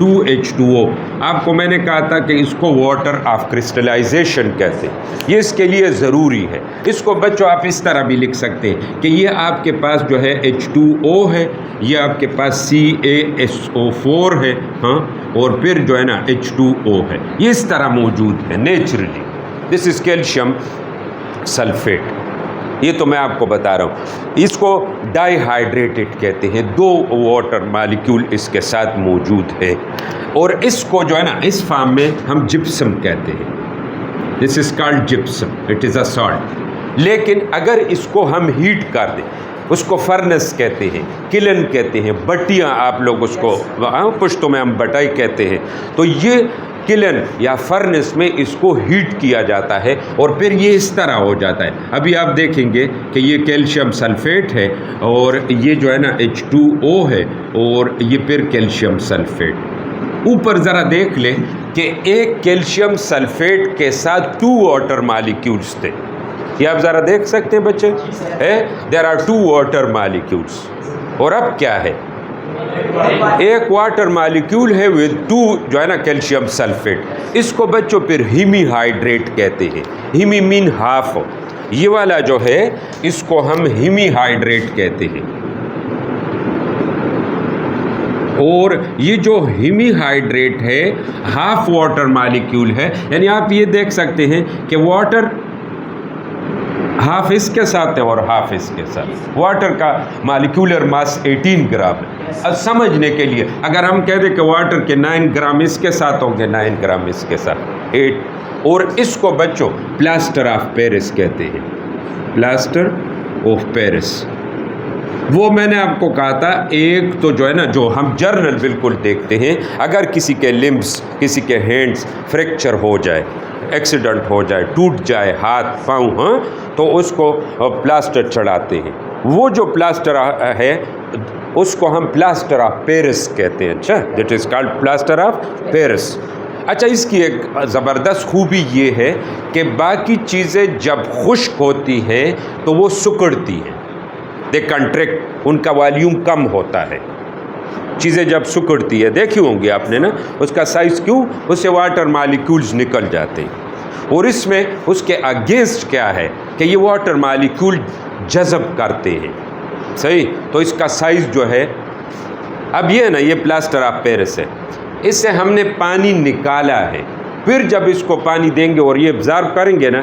2H2O, آپ کو میں نے کہا تھا کہ اس کو واٹر آف کرسٹلائزیشن کہتے ہیں، یہ اس کے لیے ضروری ہے۔ اس کو بچوں آپ اس طرح بھی لکھ سکتے ہیں کہ یہ آپ کے پاس جو ہے H2O ہے، یہ آپ کے پاس CaSO4 ہے، ہاں، اور پھر جو ہے نا H2O ہے، یہ اس طرح موجود ہے نیچرلی۔ دس از کیلشیم سلفیٹ، یہ تو میں آپ کو بتا رہا ہوں۔ اس کو ڈائی ہائیڈریٹڈ کہتے ہیں، 2 واٹر مالیکول اس کے ساتھ موجود ہے، اور اس کو جو ہے نا اس فارم میں ہم جپسم کہتے ہیں۔ This is called gypsum, it is a salt. لیکن اگر اس کو ہم ہیٹ کر دیں، اس کو فرنس کہتے ہیں، کلن کہتے ہیں، بٹیاں آپ لوگ اس کو پشتوں میں ہم بٹائی کہتے ہیں، تو یہ کلن یا فرنس میں اس کو ہیٹ کیا جاتا ہے اور پھر یہ اس طرح ہو جاتا ہے۔ ابھی آپ دیکھیں گے کہ یہ کیلشیم سلفیٹ ہے اور یہ جو ہے نا H2O ہے اور یہ پھر کیلشیم سلفیٹ۔ اوپر ذرا دیکھ لیں کہ ایک کیلشیم سلفیٹ کے ساتھ 2 واٹر مالیکیولز تھے، یہ آپ ذرا دیکھ سکتے ہیں بچے، دیر آر 2 واٹر مالیکیولز، اور اب کیا ہے، ایک واٹر مالیکیول ہے with 2 جو ہے نا کیلشیم سلفیٹ۔ اس کو بچوں پھر ہیمی ہائیڈریٹ کہتے ہیں، ہیمی مین ہاف، یہ والا جو ہے اس کو ہم ہیمی ہائیڈریٹ کہتے ہیں، اور یہ جو ہیمی ہائیڈریٹ ہے ہاف واٹر مالیکیول ہے، یعنی آپ یہ دیکھ سکتے ہیں کہ واٹر ہاف اس کے ساتھ ہے اور ہاف اس کے ساتھ۔ واٹر کا مالیکولر ماس 18 گرام ہے۔ اب سمجھنے کے لیے اگر ہم کہہ دیں کہ واٹر کے 9 گرام اس کے ساتھ ہوں گے، 9 گرام اس کے ساتھ 8، اور اس کو بچوں پلاسٹر آف پیرس کہتے ہیں، پلاسٹر آف پیرس۔ وہ میں نے آپ کو کہا تھا ایک تو جو ہے نا جو ہم جرنل بالکل دیکھتے ہیں، اگر کسی کے لمبس، کسی کے ہینڈز فریکچر ہو جائے، ایکسیڈنٹ ہو جائے، ٹوٹ جائے ہاتھ پاؤں، ہاں، تو اس کو پلاسٹر چڑھاتے ہیں۔ وہ جو پلاسٹر ہے اس کو ہم پلاسٹر آف پیرس کہتے ہیں۔ اچھا، that is called plaster of Paris. اچھا، اس کی ایک زبردست خوبی یہ ہے کہ باقی چیزیں جب خشک ہوتی ہیں تو وہ سکڑتی ہیں، دے کنٹریکٹ، ان کا والیوم کم ہوتا ہے۔ چیزیں جب سکڑتی ہے، دیکھی ہوں گی آپ نے نا، اس کا سائز کیوں، اس سے واٹر مالیکولز نکل جاتے ہیں، اور اس میں اس کے اگینسٹ کیا ہے کہ یہ واٹر مالیکول جذب کرتے ہیں، صحیح، تو اس کا سائز جو ہے، اب یہ نا یہ پلاسٹر آف پیرس ہے، اس سے ہم نے پانی نکالا ہے، پھر جب اس کو پانی دیں گے اور یہ ابزارو کریں گے نا،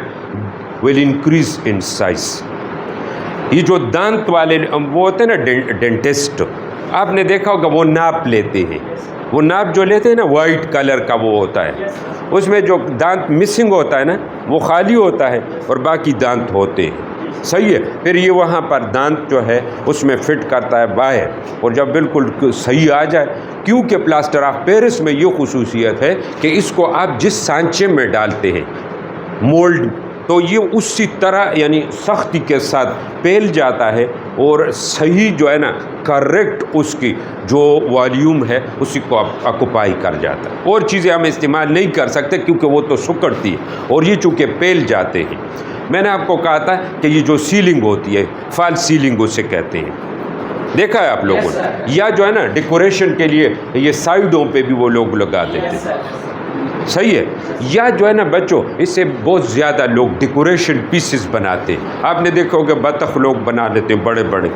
ول انکریز ان سائز۔ یہ جو دانت والے وہ ہوتے ہیں نا ڈینٹسٹ، آپ نے دیکھا ہوگا وہ ناپ لیتے ہیں، وہ ناپ جو لیتے ہیں نا وائٹ کلر کا وہ ہوتا ہے، اس میں جو دانت مسنگ ہوتا ہے نا وہ خالی ہوتا ہے اور باقی دانت ہوتے ہیں، صحیح ہے، پھر یہ وہاں پر دانت جو ہے اس میں فٹ کرتا ہے باہر، اور جب بالکل صحیح آ جائے، کیونکہ پلاسٹر آف پیرس میں یہ خصوصیت ہے کہ اس کو آپ جس سانچے میں ڈالتے ہیں مولڈ، تو یہ اسی طرح یعنی سختی کے ساتھ پھیل جاتا ہے اور صحیح جو ہے نا کریکٹ اس کی جو والیوم ہے اسی کو آکوپائی کر جاتا ہے، اور چیزیں ہم استعمال نہیں کر سکتے کیونکہ وہ تو سکڑتی ہے اور یہ چونکہ پھیل جاتے ہیں۔ میں نے آپ کو کہا تھا کہ یہ جو سیلنگ ہوتی ہے فال سیلنگ اسے کہتے ہیں، دیکھا ہے آپ لوگوں نے، یا جو ہے نا ڈیکوریشن کے لیے یہ سائڈوں پہ بھی وہ لوگ لگا دیتے ہیں، صحیح ہے، یا جو ہے نا بچوں اس سے بہت زیادہ لوگ ڈیکوریشن پیسز بناتے ہیں، آپ نے دیکھا ہوگا بطخ لوگ بنا لیتے ہیں، بڑے بڑے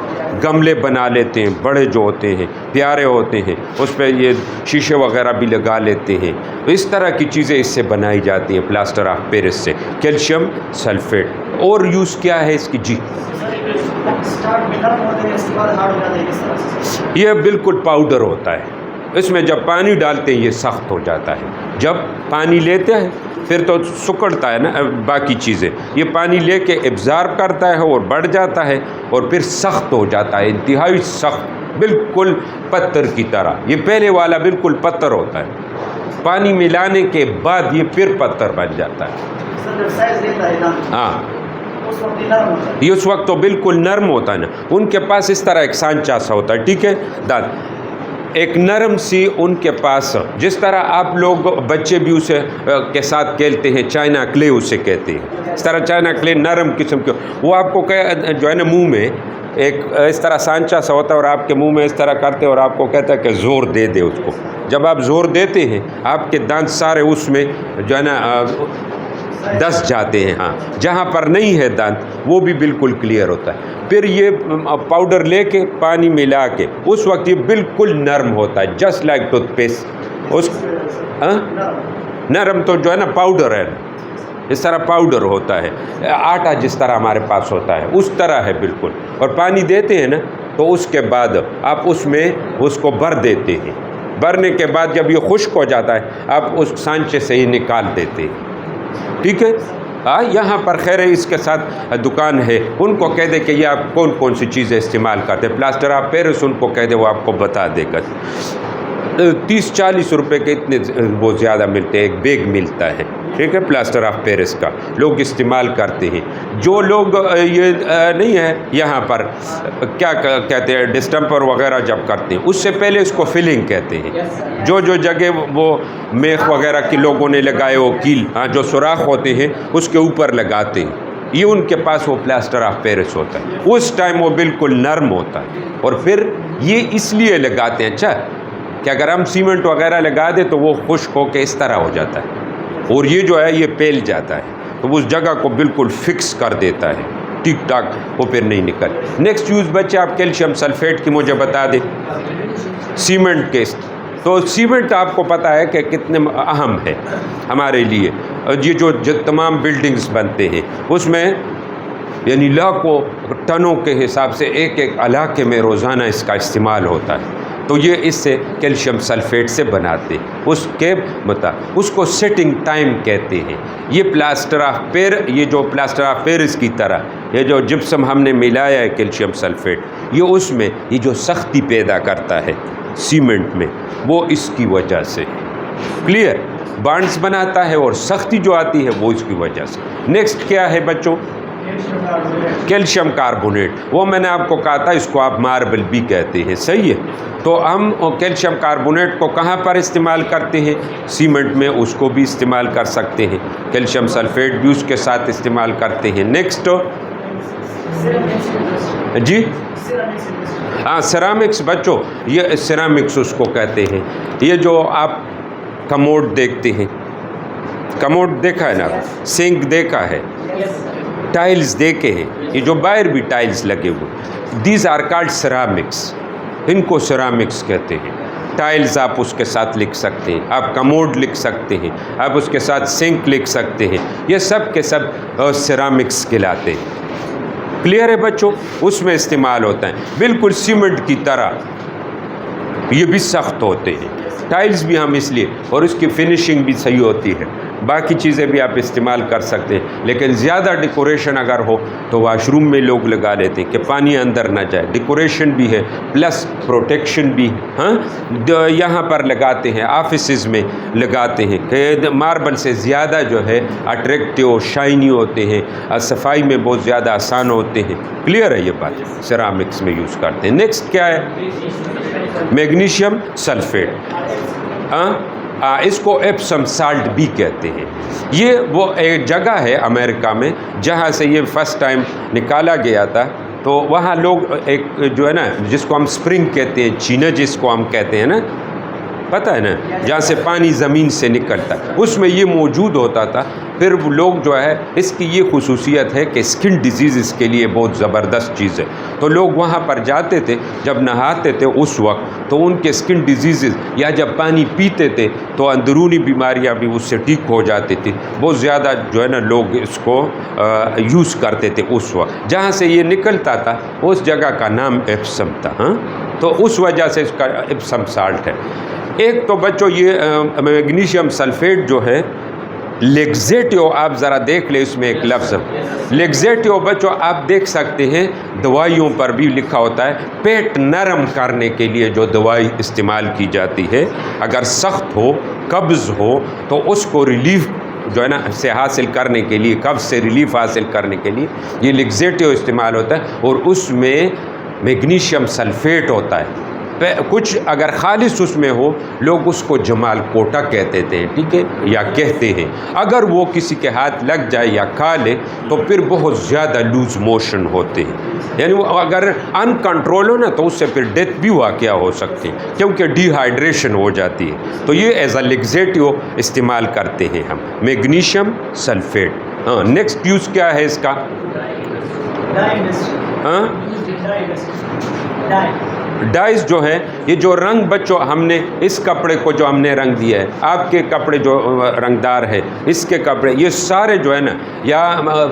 گملے بنا لیتے ہیں، بڑے جو ہوتے ہیں پیارے ہوتے ہیں، اس پہ یہ شیشے وغیرہ بھی لگا لیتے ہیں، تو اس طرح کی چیزیں اس سے بنائی جاتی ہیں پلاسٹر آف پیرس سے، کیلشیم سلفیٹ۔ اور یوز کیا ہے اس کی؟ جی یہ بالکل پاؤڈر ہوتا ہے، اس میں جب پانی ڈالتے ہیں یہ سخت ہو جاتا ہے، جب پانی لیتے ہیں پھر تو سکڑتا ہے نا باقی چیزیں، یہ پانی لے کے ابزارب کرتا ہے اور بڑھ جاتا ہے اور پھر سخت ہو جاتا ہے، انتہائی سخت، بالکل پتھر کی طرح۔ یہ پہلے والا بالکل پتھر ہوتا ہے، پانی ملانے کے بعد یہ پھر پتھر بن جاتا ہے۔ ہاں، یہ اس وقت تو بالکل نرم ہوتا ہے نا، ان کے پاس اس طرح ایک سانچا سا ہوتا ہے، ٹھیک ہے، ایک نرم سی ان کے پاس، جس طرح آپ لوگ بچے بھی اسے کے ساتھ کھیلتے ہیں، چائنا کلے اسے کہتے ہیں، اس طرح چائنا کلے نرم قسم کے، وہ آپ کو جو ہے نا منہ میں ایک اس طرح سانچا سا ہوتا ہے اور آپ کے منہ میں اس طرح کرتے اور آپ کو کہتا ہے کہ زور دے دے اس کو. جب آپ زور دیتے ہیں آپ کے دانت سارے اس میں جو ہے نا دس جاتے ہیں. ہاں جہاں پر نہیں ہے دانت وہ بھی بالکل کلیئر ہوتا ہے. پھر یہ پاؤڈر لے کے پانی ملا کے اس وقت یہ بالکل نرم ہوتا ہے جسٹ لائک ٹوتھ پیسٹ. اس نرم تو جو ہے نا پاؤڈر ہے, اس طرح پاؤڈر ہوتا ہے, آٹا جس طرح ہمارے پاس ہوتا ہے اس طرح ہے بالکل. اور پانی دیتے ہیں نا تو اس کے بعد آپ اس میں اس کو بھر دیتے ہیں. بھرنے کے بعد جب یہ خشک ہو جاتا ہے آپ اس سانچے سے ہی نکال دیتے ہیں. ٹھیک ہے. یہاں پر خیر اس کے ساتھ دکان ہے, ان کو کہہ دے کہ یہ آپ کون کون سی چیزیں استعمال کرتے ہیں. پلاسٹر آف پیرس ان کو کہہ دے وہ آپ کو بتا دے گا. 30-40 روپے کے اتنے بہت زیادہ ملتے ہیں, ایک بیگ ملتا ہے. ٹھیک ہے. پلاسٹر آف پیرس کا لوگ استعمال کرتے ہیں. جو لوگ یہ نہیں ہے یہاں پر کیا کہتے ہیں ڈسٹمپر وغیرہ جب کرتے ہیں اس سے پہلے اس کو فلنگ کہتے ہیں. جو جگہ وہ میخ وغیرہ کی لوگوں نے لگائے وہ کیل جو سوراخ ہوتے ہیں اس کے اوپر لگاتے ہیں, یہ ان کے پاس وہ پلاسٹر آف پیرس ہوتا ہے. اس ٹائم وہ بالکل نرم ہوتا ہے. اور پھر یہ اس لیے لگاتے ہیں اچھا کہ اگر ہم سیمنٹ وغیرہ لگا دیں تو وہ خشک ہو کے اس طرح ہو جاتا ہے اور یہ جو ہے یہ پھیل جاتا ہے تو اس جگہ کو بالکل فکس کر دیتا ہے. ٹھیک ٹھاک وہ پھر نہیں نکل. نیکسٹ یوز بچے آپ کیلشیم سلفیٹ کی مجھے بتا دیں. سیمنٹ کے تو سیمنٹ آپ کو پتہ ہے کہ کتنے اہم ہے ہمارے لیے. یہ جو تمام بلڈنگز بنتے ہیں اس میں یعنی لاکھوں ٹنوں کے حساب سے ایک ایک علاقے میں روزانہ اس کا استعمال ہوتا ہے. تو یہ اس سے کیلشیم سلفیٹ سے بناتے ہیں. اس کے اس کو سیٹنگ ٹائم کہتے ہیں. یہ پلاسٹر آف یہ جو پلاسٹر آف پیرس کی طرح یہ جو جپسم ہم نے ملایا ہے کیلشیم سلفیٹ یہ اس میں یہ جو سختی پیدا کرتا ہے سیمنٹ میں وہ اس کی وجہ سے کلیئر بانڈز بناتا ہے اور سختی جو آتی ہے وہ اس کی وجہ سے. نیکسٹ کیا ہے بچوں؟ Calcium carbonate. وہ میں نے آپ کو کہا تھا اس کو آپ ماربل بھی کہتے ہیں. صحیح ہے. تو ہم کیلشیم کاربونیٹ کو کہاں پر استعمال کرتے ہیں؟ سیمنٹ میں اس کو بھی استعمال کر سکتے ہیں. کیلشیم سلفیٹ بھی اس کے ساتھ استعمال کرتے ہیں. نیکسٹ جی سیرامکس. بچوں یہ سیرامکس اس کو کہتے ہیں. یہ جو آپ کموڈ دیکھتے ہیں, کموڈ دیکھا ہے نا, سنک دیکھا ہے, ٹائلز دیکھے ہیں, یہ جو باہر بھی ٹائلز لگے ہوئے دیز آر کالڈ سیرامکس. ان کو سیرامکس کہتے ہیں. ٹائلز آپ اس کے ساتھ لکھ سکتے ہیں, آپ کموڈ لکھ سکتے ہیں, آپ اس کے ساتھ سنک لکھ سکتے ہیں. یہ سب کے سب سیرامکس کہلاتے ہیں. کلیئر ہے بچوں؟ اس میں استعمال ہوتا ہے بالکل سیمنٹ کی طرح. یہ بھی سخت ہوتے ہیں. ٹائلز بھی ہم اس لیے اور اس کی فنیشنگ بھی صحیح ہوتی ہے. باقی چیزیں بھی آپ استعمال کر سکتے ہیں لیکن زیادہ ڈیکوریشن اگر ہو تو واش روم میں لوگ لگا لیتے ہیں کہ پانی اندر نہ جائے. ڈیکوریشن بھی ہے پلس پروٹیکشن بھی. ہاں یہاں پر لگاتے ہیں, آفیسز میں لگاتے ہیں کہ ماربل سے زیادہ جو ہے اٹریکٹیو شائنی ہوتے ہیں, صفائی میں بہت زیادہ آسان ہوتے ہیں. کلیئر ہے یہ بات؟ سیرامکس میں یوز کرتے ہیں. نیکسٹ کیا ہے؟ Magnesium sulphate. اس کو ایپسم سالٹ بھی کہتے ہیں. یہ وہ ایک جگہ ہے امریکہ میں جہاں سے یہ فرسٹ ٹائم نکالا گیا تھا. تو وہاں لوگ ایک جو ہے نا جس کو ہم سپرنگ کہتے ہیں, چینا جس کو ہم کہتے ہیں نا, پتہ ہے نا, جہاں سے پانی زمین سے نکلتا ہے اس میں یہ موجود ہوتا تھا. پھر لوگ جو ہے اس کی یہ خصوصیت ہے کہ اسکن ڈیزیز کے لیے بہت زبردست چیز ہے. تو لوگ وہاں پر جاتے تھے جب نہاتے تھے اس وقت تو ان کے اسکن ڈیزیز یا جب پانی پیتے تھے تو اندرونی بیماریاں بھی اس سے ٹھیک ہو جاتی تھی. بہت زیادہ جو ہے نا لوگ اس کو یوز کرتے تھے اس وقت. جہاں سے یہ نکلتا تھا اس جگہ کا نام ایپسم تھا. تو اس وجہ سے اس کا ایپسم سالٹ ہے. ایک تو بچوں یہ میگنیشیم سلفیٹ جو ہے لیگزیٹیو, آپ ذرا دیکھ لیں اس میں ایک لفظ لیگزیٹیو. بچوں آپ دیکھ سکتے ہیں دوائیوں پر بھی لکھا ہوتا ہے پیٹ نرم کرنے کے لیے جو دوائی استعمال کی جاتی ہے. اگر سخت ہو, قبض ہو تو اس کو ریلیف جو ہے نا سے حاصل کرنے کے لیے, قبض سے ریلیف حاصل کرنے کے لیے یہ لیگزیٹیو استعمال ہوتا ہے. اور اس میں میگنیشیم سلفیٹ ہوتا ہے. کچھ اگر خالص اس میں ہو لوگ اس کو جمال کوٹا کہتے تھے، ٹھیک ہے، یا کہتے ہیں. اگر وہ کسی کے ہاتھ لگ جائے یا کھا لے تو پھر بہت زیادہ لوز موشن ہوتے ہیں، یعنی وہ اگر ان کنٹرول ہو نا تو اس سے پھر ڈیتھ بھی واقع ہو سکتی ہے کیونکہ ڈی ہائیڈریشن ہو جاتی ہے. تو یہ ایز اے لیگزیٹیو استعمال کرتے ہیں ہم، میگنیشیم سلفیٹ. ہاں، نیکسٹ یوز کیا ہے اس کا؟ ہاں، ڈائز جو ہے یہ جو رنگ بچوں ہم نے اس کپڑے کو جو ہم نے رنگ دیا ہے، آپ کے کپڑے جو رنگدار ہے، اس کے کپڑے یہ سارے جو ہے نا، یا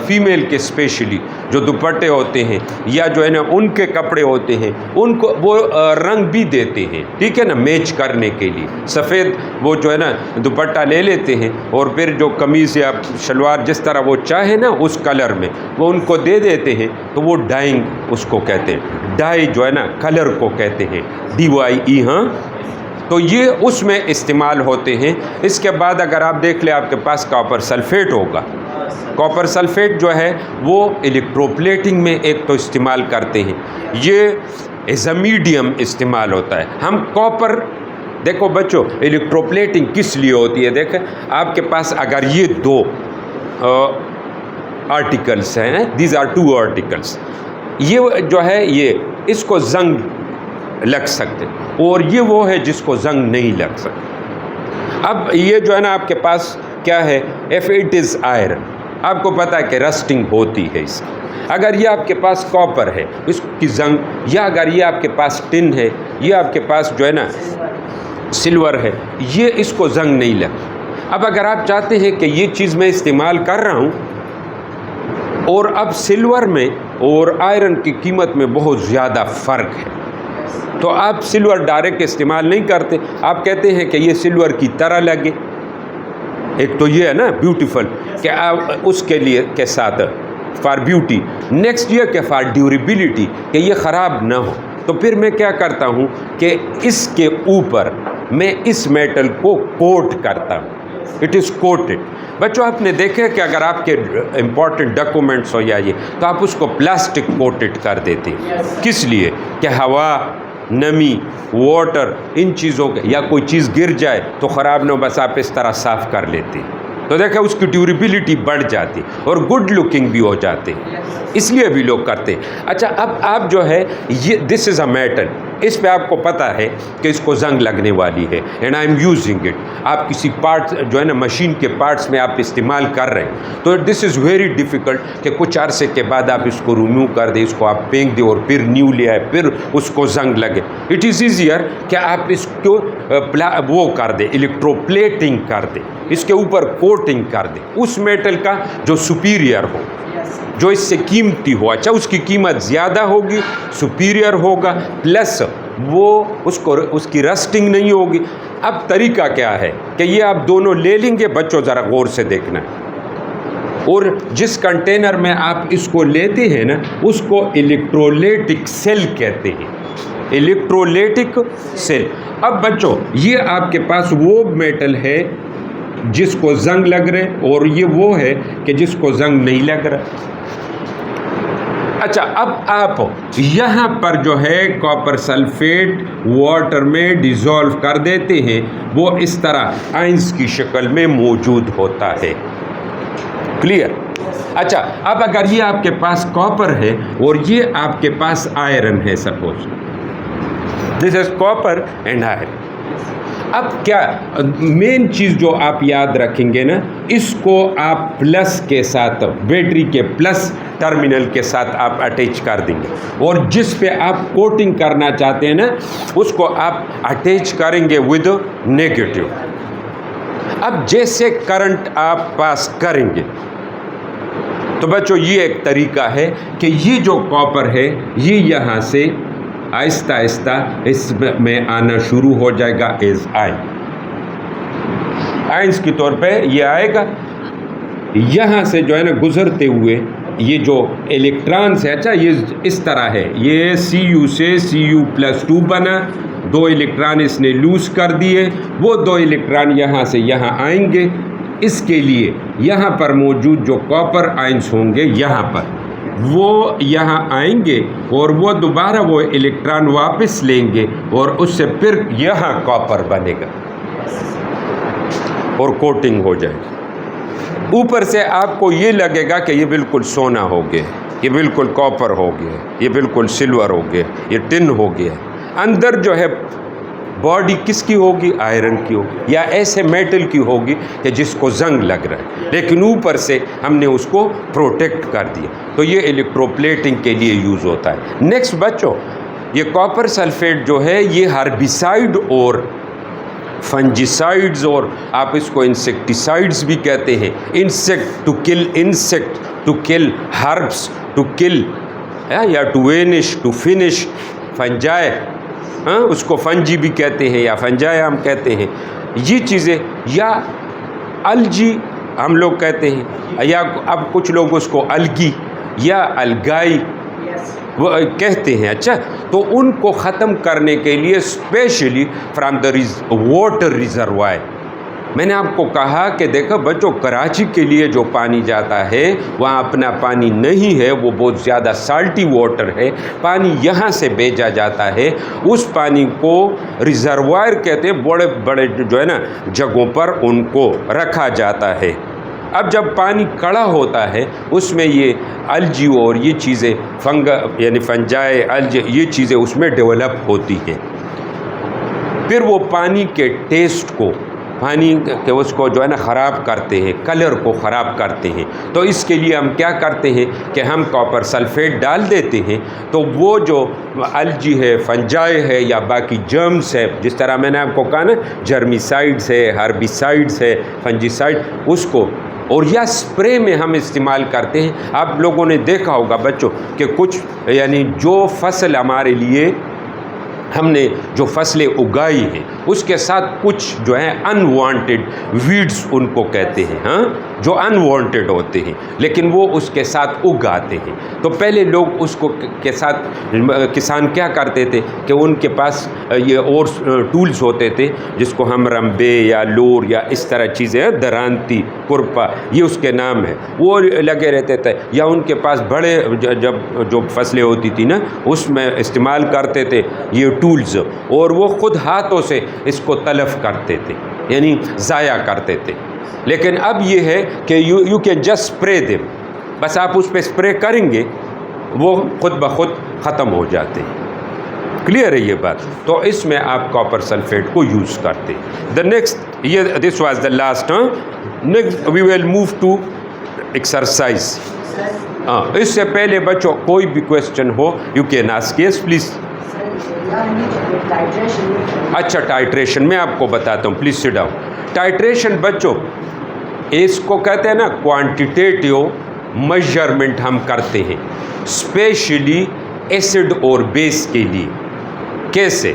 فیمیل کے اسپیشلی جو دوپٹے ہوتے ہیں یا جو ہے نا ان کے کپڑے ہوتے ہیں، ان کو وہ رنگ بھی دیتے ہیں، ٹھیک ہے نا، میچ کرنے کے لیے. سفید وہ جو ہے نا دوپٹہ لے لیتے ہیں اور پھر جو قمیض یا شلوار جس طرح وہ چاہے نا اس کلر میں وہ ان کو دے دیتے ہیں، تو وہ ڈائنگ اس کو کہتے ہیں. ڈائی جو ہے نا کلر کو کہتے ہیں، DYE. ہاں، تو یہ اس میں استعمال ہوتے ہیں. اس کے بعد اگر آپ دیکھ لیں آپ کے پاس کاپر سلفیٹ ہوگا. کاپر سلفیٹ جو ہے وہ الیکٹروپلیٹنگ میں ایک تو استعمال کرتے ہیں، یہ ایز اے میڈیم استعمال ہوتا ہے. ہم کاپر دیکھو بچوں الیکٹروپلیٹنگ کس لیے ہوتی ہے؟ دیکھیں آپ کے پاس اگر یہ دو آرٹیکلس ہیں، دیز آر 2 آرٹیکلس، یہ جو ہے یہ اس کو زنگ لگ سکتے اور یہ وہ ہے جس کو زنگ نہیں لگ سکتے. اب یہ جو ہے نا آپ کے پاس کیا ہے؟ if it is iron، آپ کو پتہ ہے کہ رسٹنگ ہوتی ہے اس کی. اگر یہ آپ کے پاس کاپر ہے اس کی زنگ، یا اگر یہ آپ کے پاس ٹن ہے، یہ آپ کے پاس جو ہے نا سلور ہے، یہ اس کو زنگ نہیں لگ. اب اگر آپ چاہتے ہیں کہ یہ چیز میں استعمال کر رہا ہوں اور اب سلور میں اور آئرن کی قیمت میں بہت زیادہ فرق ہے، تو آپ سلور ڈائریکٹ استعمال نہیں کرتے، آپ کہتے ہیں کہ یہ سلور کی طرح لگے. ایک تو یہ ہے نا بیوٹیفل کہ آپ اس کے لیے کے ساتھ فار بیوٹی. نیکسٹ یہ کہ فار ڈیوریبلٹی، کہ یہ خراب نہ ہو. تو پھر میں کیا کرتا ہوں کہ اس کے اوپر میں اس میٹل کو کوٹ کرتا ہوں. It is quoted. بچوں آپ نے دیکھا کہ اگر آپ کے امپورٹنٹ ڈاکومنٹس ہو یا یہ، تو آپ اس کو پلاسٹک کوٹڈ کر دیتے ہیں. کس لیے؟ کہ ہوا، نمی، واٹر، ان چیزوں کے یا کوئی چیز گر جائے تو خراب نہ ہو، بس آپ اس طرح صاف کر لیتے ہیں. تو دیکھا اس کی ڈیوریبلٹی بڑھ جاتی اور گڈ لکنگ بھی ہو جاتے، اس لیے بھی لوگ کرتے ہیں. اچھا اب آپ جو ہے یہ دس از اے میٹل، اس پہ آپ کو پتہ ہے کہ اس کو زنگ لگنے والی ہے، and I am using it. آپ کسی پارٹ جو ہے نا مشین کے پارٹس میں آپ استعمال کر رہے ہیں، تو دس از ویری ڈیفیکلٹ کہ کچھ عرصے کے بعد آپ اس کو ریموو کر دیں، اس کو آپ پھینک دیں اور پھر نیو لے آئے، پھر اس کو زنگ لگے. اٹ از ایزیئر کہ آپ اس کو وہ کر دیں، الیکٹروپلیٹنگ کر دیں، اس کے اوپر کوٹنگ کر دیں اس میٹل کا جو سپیریئر ہو، جو اس سے قیمتی ہو. اچھا اس کی قیمت زیادہ ہوگی، سپیریئر ہوگا، پلس وہ اس کی رسٹنگ نہیں ہوگی. اب طریقہ کیا ہے کہ یہ آپ دونوں لے لیں گے. بچوں ذرا غور سے دیکھنا ہے، اور جس کنٹینر میں آپ اس کو لیتے ہیں نا اس کو الیکٹرولیٹک سیل کہتے ہیں، الیکٹرولیٹک سیل. اب بچوں یہ آپ کے پاس وہ میٹل ہے جس کو زنگ لگ رہے اور یہ وہ ہے کہ جس کو زنگ نہیں لگ رہا. اچھا اب آپ یہاں پر جو ہے کاپر سلفیٹ واٹر میں ڈیزولو کر دیتے ہیں، وہ اس طرح آئنز کی شکل میں موجود ہوتا ہے. کلیئر؟ اچھا اب اگر یہ آپ کے پاس کاپر ہے اور یہ آپ کے پاس آئرن ہے، suppose this is copper and iron. اب کیا مین چیز جو آپ یاد رکھیں گے نا، اس کو آپ پلس کے ساتھ، بیٹری کے پلس ٹرمینل کے ساتھ آپ اٹیچ کر دیں گے، اور جس پہ آپ کوٹنگ کرنا چاہتے ہیں نا اس کو آپ اٹیچ کریں گے ود نیگیٹو. اب جیسے کرنٹ آپ پاس کریں گے تو بچوں یہ ایک طریقہ ہے کہ یہ جو کاپر ہے یہ یہاں سے آہستہ آہستہ اس میں آنا شروع ہو جائے گا ایز آئنس کے طور پہ یہ آئے گا. یہاں سے جو ہے نا گزرتے ہوئے یہ جو الیکٹرانس ہے، اچھا یہ اس طرح ہے، یہ Cu سے Cu+2 بنا، 2 الیکٹران اس نے لوز کر دیے، وہ 2 الیکٹران یہاں سے یہاں آئیں گے. اس کے لیے یہاں پر موجود جو کاپر آئنس ہوں گے یہاں پر وہ یہاں آئیں گے اور وہ دوبارہ وہ الیکٹران واپس لیں گے اور اس سے پھر یہاں کاپر بنے گا اور کوٹنگ ہو جائے گی. اوپر سے آپ کو یہ لگے گا کہ یہ بالکل سونا ہو گیا، یہ بالکل کاپر ہو گیا، یہ بالکل سلور ہو گیا، یہ ٹن ہو گیا. اندر جو ہے باڈی کس کی ہوگی؟ آئرن کی ہوگی یا ایسے میٹل کی ہوگی کہ جس کو زنگ لگ رہا ہے، لیکن اوپر سے ہم نے اس کو پروٹیکٹ کر دیا. تو یہ الیکٹروپلیٹنگ کے لیے یوز ہوتا ہے. نیکسٹ بچوں، یہ کاپر سلفیٹ جو ہے یہ ہربیسائڈ اور فنجیسائڈز اور آپ اس کو انسیکٹیسائڈز بھی کہتے ہیں. Insect to kill insect, to kill herbs, to kill یا to vanish, to finish. Fungi اس کو فنجی بھی کہتے ہیں یا فنجائے ہم کہتے ہیں. یہ چیزیں یا الجی ہم لوگ کہتے ہیں یا اب کچھ لوگ اس کو الگی یا الگائی وہ کہتے ہیں. اچھا، تو ان کو ختم کرنے کے لیے specially from the water reservoir. میں نے آپ کو کہا کہ دیکھو بچوں، کراچی کے لیے جو پانی جاتا ہے وہاں اپنا پانی نہیں ہے، وہ بہت زیادہ سالٹی واٹر ہے. پانی یہاں سے بھیجا جاتا ہے، اس پانی کو ریزروائر کہتے ہیں. بڑے بڑے جو ہے نا جگہوں پر ان کو رکھا جاتا ہے. اب جب پانی کڑا ہوتا ہے اس میں یہ الجی اور یہ چیزیں یعنی فنجائے الجی یہ چیزیں اس میں ڈیولپ ہوتی ہیں. پھر وہ پانی کے ٹیسٹ کو، پانی کے اس کو جو ہے نا خراب کرتے ہیں، کلر کو خراب کرتے ہیں. تو اس کے لیے ہم کیا کرتے ہیں کہ ہم کاپر سلفیٹ ڈال دیتے ہیں. تو وہ جو الجی ہے، فنجائے ہے یا باقی جرمز ہے، جس طرح میں نے آپ کو کہا نا جرمیسائڈز ہے، ہربیسائڈز ہے، فنجیسائڈ، اس کو اور یا اسپرے میں ہم استعمال کرتے ہیں. آپ لوگوں نے دیکھا ہوگا بچوں کہ کچھ یعنی جو فصل ہمارے لیے ہم نے جو فصلیں اگائی ہیں اس کے ساتھ کچھ جو ہیں انوانٹیڈ ویڈز ان کو کہتے ہیں، ہاں، جو انوانٹیڈ ہوتے ہیں لیکن وہ اس کے ساتھ اگاتے ہیں. تو پہلے لوگ اس کو کے ساتھ کسان کیا کرتے تھے کہ ان کے پاس یہ اور ٹولز ہوتے تھے جس کو ہم رمبے یا لور یا اس طرح چیزیں، درانتی، کرپا، یہ اس کے نام ہے، وہ لگے رہتے تھے. یا ان کے پاس بڑے جب جو فصلیں ہوتی تھی نا اس میں استعمال کرتے تھے یہ ٹولز، اور وہ خود ہاتھوں سے اس کو تلف کرتے تھے یعنی ضائع کرتے تھے. لیکن اب یہ ہے کہ you can just spray them, بس آپ اس پہ اسپرے کریں گے وہ خود بخود ختم ہو جاتے ہیں. کلیئر ہے یہ بات؟ تو اس میں آپ کاپر سلفیٹ کو یوز کرتے ہیں. دا نیکسٹ، یہ this was the last. Next we will move to exercise. اس سے پہلے بچوں کوئی بھی کویسچن ہو you can ask. Yes please. اچھا، ٹائٹریشن میں آپ کو بتاتا ہوں، پلیز سٹ ڈاؤن. ٹائٹریشن بچوں اس کو کہتے ہیں نا کوانٹیٹیو میجرمنٹ ہم کرتے ہیں اسپیشلی ایسڈ اور بیس کے لیے. کیسے؟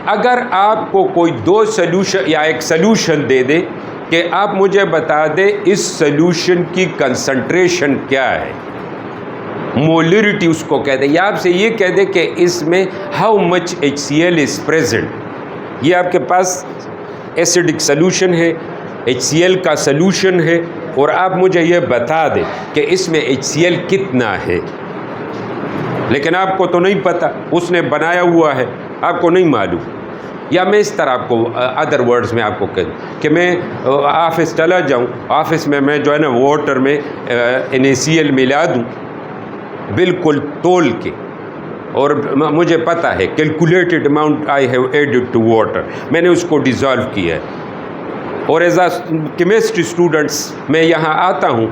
اگر آپ کو کوئی دو سلوشن یا ایک سلوشن دے دے کہ آپ مجھے بتا دیں اس سلوشن کی کنسنٹریشن کیا ہے، مولیرٹی اس کو کہتے ہیں، یا آپ سے یہ کہہ دے کہ اس میں how much HCl is present. یہ آپ کے پاس ایسیڈک سلوشن ہے، HCl کا سلوشن ہے، اور آپ مجھے یہ بتا دیں کہ اس میں HCl کتنا ہے. لیکن آپ کو تو نہیں پتہ، اس نے بنایا ہوا ہے، آپ کو نہیں معلوم. یا میں اس طرح آپ کو ادر ورڈز میں آپ کو کہہ دوں کہ میں آفس چلا جاؤں، آفس میں جو ہے نا واٹر میں NaCl ملا دوں بالکل تول کے، اور مجھے پتہ ہے calculated amount I have added to water, میں نے اس کو ڈیزالو کیا ہے. اور ایز اے کیمسٹری اسٹوڈنٹس میں یہاں آتا ہوں،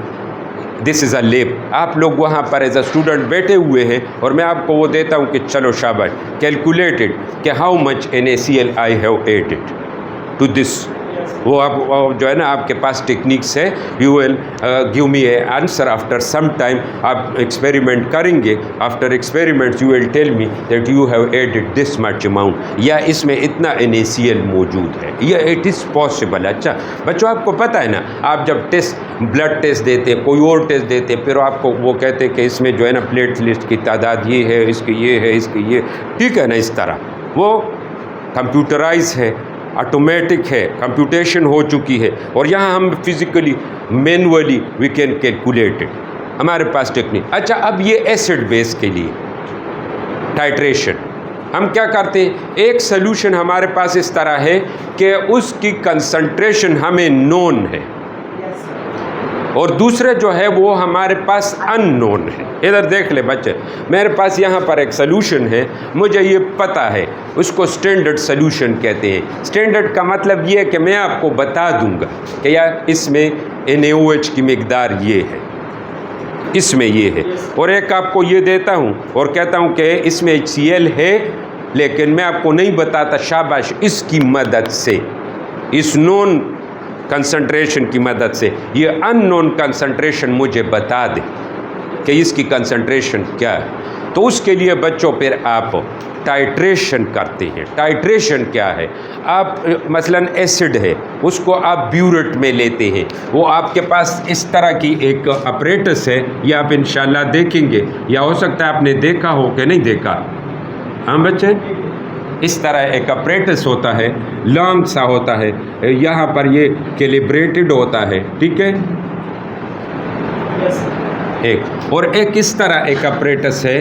دس از اے لیب، آپ لوگ وہاں پر ایز اے اسٹوڈنٹ بیٹھے ہوئے ہیں اور میں آپ کو وہ دیتا ہوں کہ چلو شاباش کیلکولیٹڈ کہ how much NaCl I have added to this. وہ آپ جو ہے نا آپ کے پاس ٹیکنیکس ہے، you will give me a answer after some time. آپ ایکسپیریمنٹ کریں گے، after experiment you will tell me that you have added this much amount, یا اس میں اتنا NaCl موجود ہے، یہ اٹ از پاسبل. اچھا بچوں، آپ کو پتہ ہے نا آپ جب ٹیسٹ بلڈ ٹیسٹ دیتے، کوئی اور ٹیسٹ دیتے، پھر آپ کو وہ کہتے کہ اس میں جو ہے نا پلیٹلیٹ کی تعداد یہ ہے، اس کی یہ ہے، اس کی یہ، ٹھیک ہے نا. اس طرح وہ کمپیوٹرائز ہے، آٹومیٹک ہے، کمپیوٹیشن ہو چکی ہے، اور یہاں ہم physically manually we can calculate it. ہمارے پاس ٹیکنیک. اچھا اب یہ ایسڈ بیس کے لیے ٹائٹریشن ہم کیا کرتے ہیں؟ ایک سلوشن ہمارے پاس اس طرح ہے کہ اس کی کنسنٹریشن ہمیں نون ہے اور دوسرے جو ہے وہ ہمارے پاس ان نون ہے. ادھر دیکھ لے بچے، میرے پاس یہاں پر ایک سلوشن ہے، مجھے یہ پتہ ہے، اس کو سٹینڈرڈ سلوشن کہتے ہیں. سٹینڈرڈ کا مطلب یہ ہے کہ میں آپ کو بتا دوں گا کہ یار اس میں NaOH کی مقدار یہ ہے، اس میں یہ ہے، اور ایک آپ کو یہ دیتا ہوں اور کہتا ہوں کہ اس میں HCl ہے، لیکن میں آپ کو نہیں بتاتا. شاباش، اس کی مدد سے، اس نون کنسنٹریشن کی مدد سے یہ ان نون کنسنٹریشن مجھے بتا دے کہ اس کی کنسنٹریشن کیا ہے. تو اس کے لیے بچوں پھر آپ ٹائٹریشن کرتے ہیں. ٹائٹریشن کیا ہے؟ آپ مثلاً ایسڈ ہے، اس کو آپ بیوریٹ میں لیتے ہیں. وہ آپ کے پاس اس طرح کی ایک اپریٹس ہے، یہ آپ انشاءاللہ دیکھیں گے، یا ہو سکتا ہے آپ نے دیکھا ہو کہ نہیں دیکھا. ہاں بچے، اس طرح ایک اپریٹس ہوتا ہے، لانگ سا ہوتا ہے، یہاں پر یہ کیلیبریٹڈ ہوتا ہے، ٹھیک ہے. ایک اور ایک اس طرح ایک اپریٹس ہے،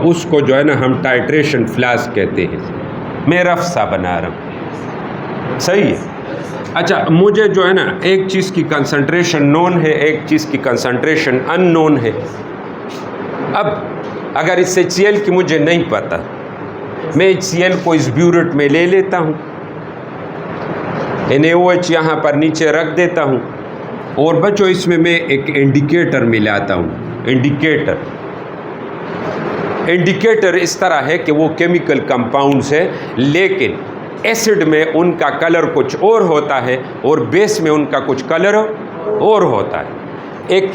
اس کو جو ہے نا ہم ٹائٹریشن فلاسک کہتے ہیں. میں رف سا بنا رہا ہوں، صحیح ہے. اچھا، مجھے جو ہے نا ایک چیز کی کنسنٹریشن نون ہے، ایک چیز کی کنسنٹریشن ان نون ہے. اب اگر اس HCl کی مجھے نہیں پتہ، میں HCl کو اس بیوریٹ میں لے لیتا ہوں، NaOH یہاں پر نیچے رکھ دیتا ہوں، اور بچوں اس میں ایک انڈیکیٹر ملاتا ہوں. انڈیکیٹر اس طرح ہے کہ وہ کیمیکل کمپاؤنڈز ہے، لیکن ایسڈ میں ان کا کلر کچھ اور ہوتا ہے اور بیس میں ان کا کچھ کلر اور ہوتا ہے. ایک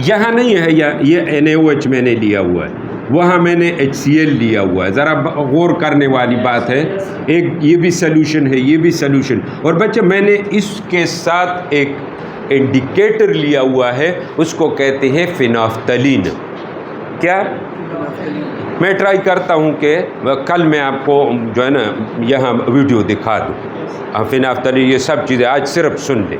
یہاں نہیں ہے، یہ NaOH میں نے لیا ہوا ہے، وہاں میں نے HCl لیا ہوا ہے. ذرا غور کرنے والی بات ہے. ایک یہ بھی سلوشن ہے، یہ بھی سلوشن. اور بچے میں نے اس کے ساتھ ایک انڈیکیٹر لیا ہوا ہے، اس کو کہتے ہیں فینافتالین. کیا؟ میں ٹرائی کرتا ہوں کہ کل میں آپ کو جو ہے نا یہاں ویڈیو دکھا دوں. فینافتالین، یہ سب چیزیں آج صرف سن لیں.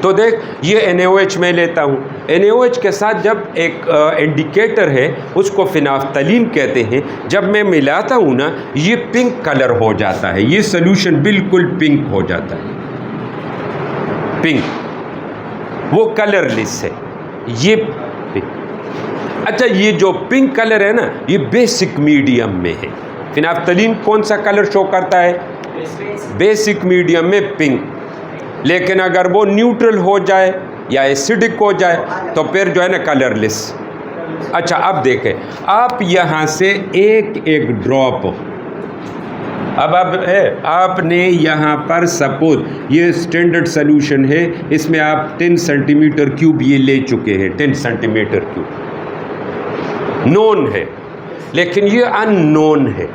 تو دیکھ، یہ NaOH میں لیتا ہوں، NaOH کے ساتھ جب ایک انڈیکیٹر ہے اس کو فینافتالین کہتے ہیں. جب میں ملاتا ہوں نا، یہ پنک کلر ہو جاتا ہے، یہ سلوشن بالکل پنک ہو جاتا ہے، پنک، وہ کلر لیس ہے، یہ پنک. اچھا، یہ جو پنک کلر ہے نا، یہ بیسک میڈیم میں ہے. فینافتالین کون سا کلر شو کرتا ہے؟ بیسک میڈیم میں پنک. لیکن اگر وہ نیوٹرل ہو جائے یا ایسیڈک ہو جائے تو پھر جو ہے نا کلر لیس. اچھا، اب دیکھیں، آپ یہاں سے ایک ایک ڈراپ، اب آپ نے یہاں پر سپوز یہ سٹینڈرڈ سلوشن ہے، اس میں آپ 10 سینٹی میٹر کیوب یہ لے چکے ہیں، 10 سینٹی میٹر کیوب نون ہے، لیکن یہ ان نون ہے.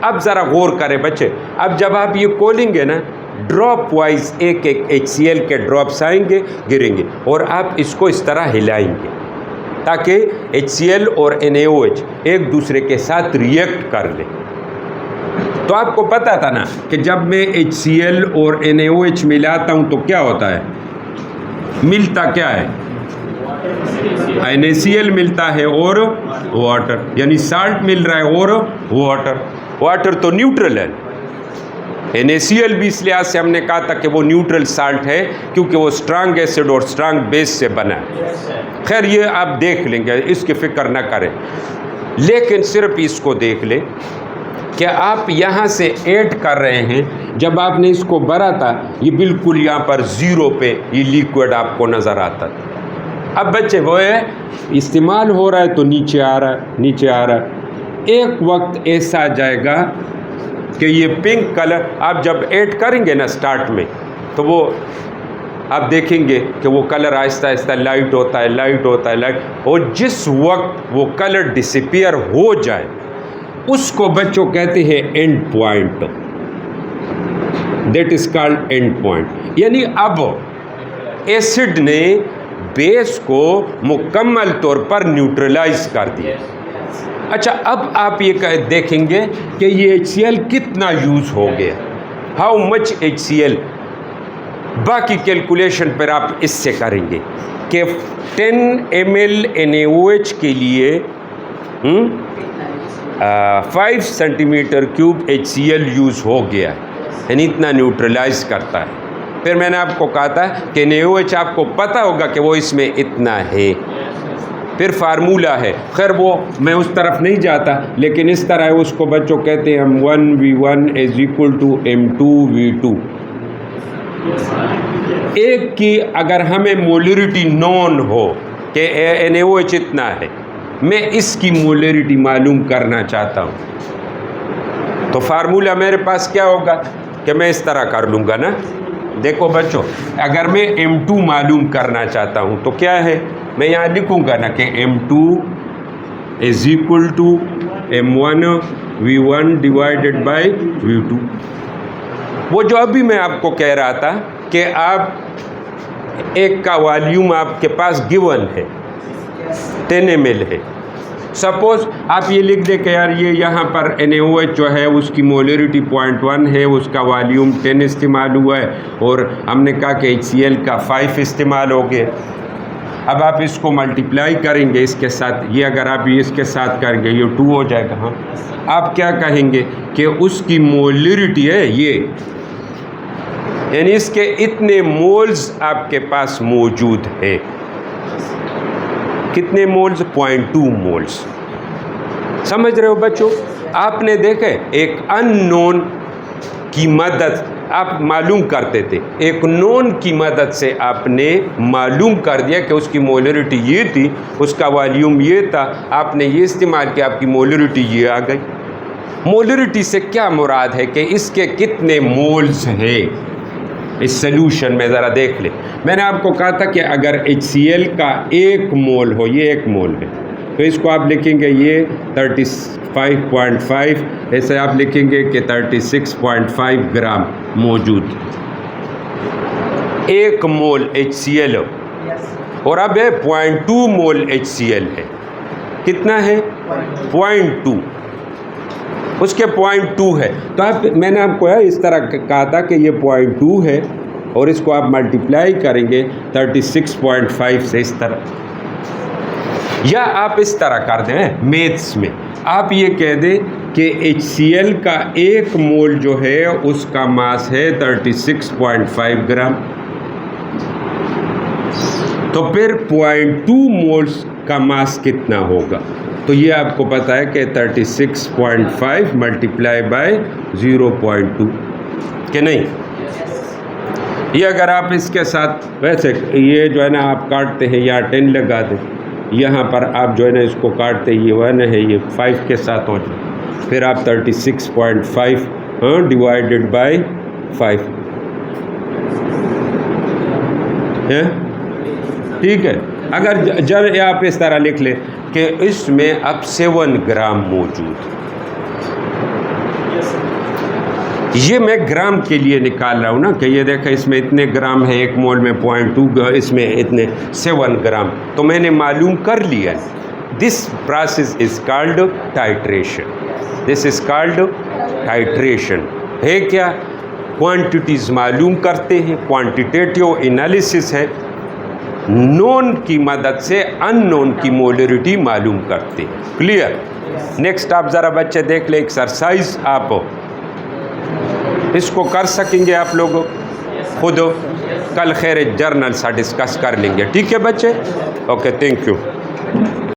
اب ذرا غور کریں بچے، اب جب آپ یہ کھولیں گے نا، ڈراپ وائز ایک ایک HCl کے ڈراپس آئیں گے، گریں گے، اور آپ اس کو اس طرح ہلائیں گے تاکہ HCl اور NaOH ایک دوسرے کے ساتھ ریئیکٹ کر لیں. تو آپ کو پتا تھا نا کہ جب میں HCl اور NaOH ملاتا ہوں تو کیا ہوتا ہے؟ ملتا کیا ہے؟ NaCl ملتا ہے اور واٹر، یعنی سالٹ مل رہا ہے اور واٹر تو نیوٹرل ہے. NaCl بھی اس لحاظ سے ہم نے کہا تھا کہ وہ نیوٹرل سالٹ ہے کیونکہ وہ اسٹرانگ ایسڈ اور اسٹرانگ بیس سے بنا ہے. خیر، یہ آپ دیکھ لیں گے، اس کی فکر نہ کریں، لیکن صرف اس کو دیکھ لیں کہ آپ یہاں سے ایڈ کر رہے ہیں. جب آپ نے اس کو بھرا تھا، یہ بالکل یہاں پر زیرو پہ یہ لیکوڈ آپ کو نظر آتا تھا. اب بچے وہ ہے استعمال ہو رہا ہے تو نیچے آ رہا ہے. ایک وقت ایسا آ جائے گا کہ یہ پنک کلر آپ جب ایڈ کریں گے نا سٹارٹ میں، تو وہ آپ دیکھیں گے کہ وہ کلر آہستہ آہستہ لائٹ ہوتا ہے، اور جس وقت وہ کلر ڈسپیئر ہو جائے اس کو بچوں کہتے ہیں and point. That is called and point. یعنی اب ایسڈ نے بیس کو مکمل طور پر نیوٹرلائز کر دیا. اچھا، اب آپ یہ دیکھیں گے کہ یہ HCl کتنا یوز ہو گیا، ہاؤ مچ HCl. باقی کیلکولیشن پھر آپ اس سے کریں گے کہ 10 ml NaOH کے لیے 5 centimetre cube HCl use ہو گیا ہے، یعنی اتنا نیوٹرلائز کرتا ہے۔ پھر میں نے آپ کو کہا تھا کہ NaOH آپ کو پتہ ہوگا کہ وہ اس میں اتنا ہے، پھر فارمولہ ہے، خیر وہ میں اس طرف نہیں جاتا، لیکن اس طرح ہے، اس کو بچوں کہتے ہیں ہم 1V1 = M2V2۔ ایک کی اگر ہمیں مولیرٹی نون ہو کہ NaOH اتنا ہے، میں اس کی مولیرٹی معلوم کرنا چاہتا ہوں، تو فارمولہ میرے پاس کیا ہوگا کہ میں اس طرح کر لوں گا نا۔ دیکھو بچوں، اگر میں M2 معلوم کرنا چاہتا ہوں تو کیا ہے، میں یہاں لکھوں گا نا کہ M2 = M1V1/V2۔ وہ جو ابھی میں آپ کو کہہ رہا تھا کہ آپ ایک کا والیوم آپ کے پاس گیون ہے 10 ml ہے، سپوز آپ یہ لکھ دیں کہ یار یہ یہاں پر NaOH جو ہے اس کی مولیرٹی 0.1 ہے، اس کا والیوم 10 استعمال ہوا ہے، اور ہم نے کہا کہ HCl کا 5 استعمال ہو گیا۔ اب آپ اس کو ملٹیپلائی کریں گے اس کے ساتھ، یہ اگر آپ اس کے ساتھ کریں گے یہ 2 ہو جائے گا۔ ہاں، آپ کیا کہیں گے کہ اس کی مولیرٹی ہے یہ، یعنی اس کے اتنے مولز آپ کے پاس موجود ہے۔ کتنے مولز؟ 0.2 مولز۔ سمجھ رہے ہو بچوں؟ آپ نے دیکھے ایک ان نون کی مدد آپ معلوم کرتے تھے، ایک نون کی مدد سے آپ نے معلوم کر دیا کہ اس کی مولیرٹی یہ تھی، اس کا والیوم یہ تھا، آپ نے یہ استعمال کیا، آپ کی مولیرٹی یہ آ گئی۔ مولیرٹی سے کیا مراد ہے کہ اس کے کتنے مولز ہیں اس سلوشن میں، ذرا دیکھ لیں۔ میں نے آپ کو کہا تھا کہ اگر HCl کا 1 مول ہو، یہ 1 مول ہے، تو اس کو آپ لکھیں گے یہ 35.5، ایسے آپ لکھیں گے کہ 36.5 گرام موجود 1 مول HCl، اور اب ہے 0.2 مول HCl ہے۔ کتنا ہے؟ 0.2، اس کے 0.2 ہے، تو آپ میں نے آپ کو اس طرح کہا تھا کہ یہ 0.2 ہے، اور اس کو آپ ملٹیپلائی کریں گے 36.5 سے اس طرح، یا آپ اس طرح کر دیں میتھس میں، آپ یہ کہہ دیں کہ HCl کا 1 مول جو ہے اس کا ماس ہے 36.5 گرام، تو پھر 0.2 مولز کا ماس کتنا ہوگا؟ تو یہ آپ کو پتہ ہے کہ 36.5 ملٹیپلائی بائی 0.2 کہ نہیں؟ یہ اگر آپ اس کے ساتھ ویسے یہ جو ہے نا آپ کاٹتے ہیں یا 10 لگا دیں، یہاں پر آپ جو ہے نا اس کو کاٹتے، یہ 1 ہے، یہ 5 کے ساتھ ہو جائے، پھر آپ 36.5 ڈیوائڈڈ بائی 5 ہے، ٹھیک ہے۔ اگر جب آپ اس طرح لکھ لیں کہ اس میں اب 7 گرام موجود، یہ میں گرام کے لیے نکال رہا ہوں نا کہ یہ دیکھیں اس میں اتنے گرام ہے، 1 مول میں 0.2، اس میں اتنے 7 گرام، تو میں نے معلوم کر لیا۔ This process is called titration, this is called titration ہے کیا؟ کوانٹیٹیز معلوم کرتے ہیں، کوانٹیٹیٹیو انالیسس ہے، نون کی مدد سے ان نون کی مولیرٹی معلوم کرتے ہیں۔ کلیئر؟ نیکسٹ آپ ذرا بچے دیکھ لیں ایکسرسائز، آپ اس کو کر سکیں گے آپ لوگ خود، کل خیر جرنل سا ڈسکس کر لیں گے، ٹھیک ہے بچے؟ Okay, thank you.